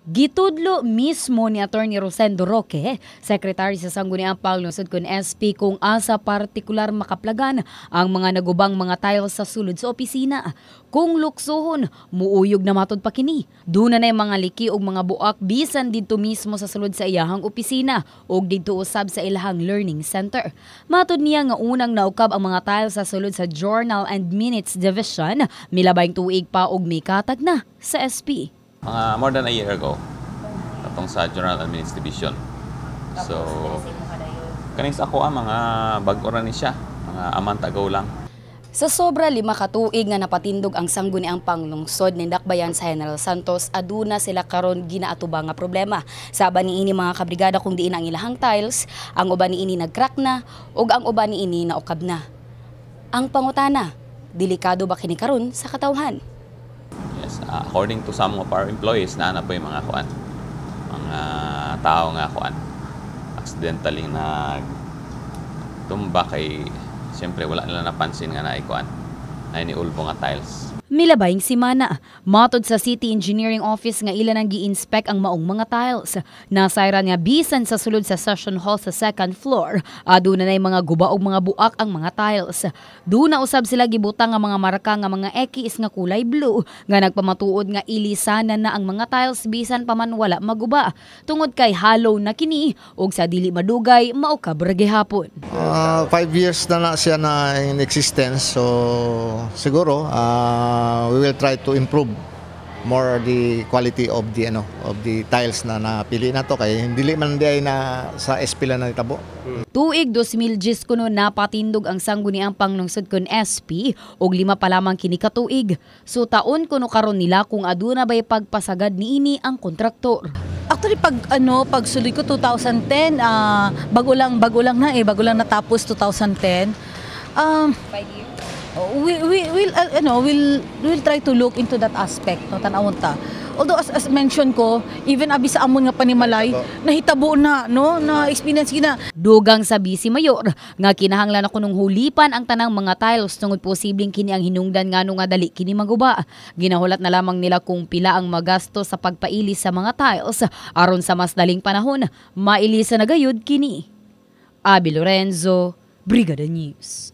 Gitudlo mismo ni Atty. Rosendo Roque, Secretary sa Sangguniang Panglungsod kun SP, kung asa partikular makaplagan ang mga nagubang mga tiles sa sulod sa opisina. Kung luksuhon, muuyog na matod pa kini. Duna na mga liki og mga buak bisan didto mismo sa sulod sa iyahang opisina og didto usab sa ilahang learning center. Matod niya nga unang naukab ang mga tiles sa sulod sa Journal and Minutes Division, milabayng tuig pa og may katag na sa SP. More than a year ago, atong sa Journal and Minutes Division. So, kaning sa ako mga bag-o ra ni siya, mga amang tagaw lang. Sa sobra 5 ka tuig nga napatindog ang Sangguniang Panglungsod ni Dakbayan sa General Santos, aduna sila karon ginaatuba nga problema. Saban niini mga kabrigada kung diin ang ilahang tiles, ang uban niini nagcrack na ug ang uban niini naukab na. Ang pangutana, delikado ba kini karon sa katawhan? Yes, according to some of our employees, naana po yung mga tao nga accidentally tumba kay siyempre wala nila napansin nga naikuan na iniulbo nga tiles. Milabayng simana, matod sa City Engineering Office nga ilan ang gi-inspect ang maong mga tiles. Nasayran nga bisan sa sulod sa session hall sa second floor, aduna nay mga guba og mga buak ang mga tiles. Duna usab sila gibutang nga mga marka nga mga X nga kulay blue nga nagpamatuod nga ilisanan na ang mga tiles bisan pa man wala maguba. Tungod kay hollow na kini ug sa dili madugay maukab ra gihapon. 5 years na siya na in existence, so siguro we will try to improve more the quality of the tiles na napili nato kay dili man di na sa SP lang nagtabo. Tuig 2010 kuno napatindog ang Sangguniang Panglungsod kun SP og 5 pa lamang kini ka tuig. So taon kuno karon nila kung aduna bay pagpasagad niini ang kontraktor. Actually pag suloy ko 2010 bago lang natapos 2010. 5 years. We'll try to look into that aspect no tanawon ta. Although as mentioned ko, even abi sa amon nga panimalay, nahitabo na no na experience gina. Dugang sabi si Mayor nga kinahanglan na kunong hulipan ang tanang mga tiles tungod posibleng kini ang hinungdan ngano nga dali kini maguba. Ginahulat na lamang nila kung pila ang magasto sa pagpailis sa mga tiles aron sa mas daling panahon mailisa na gayud kini. Abi Lorenzo, Brigada News.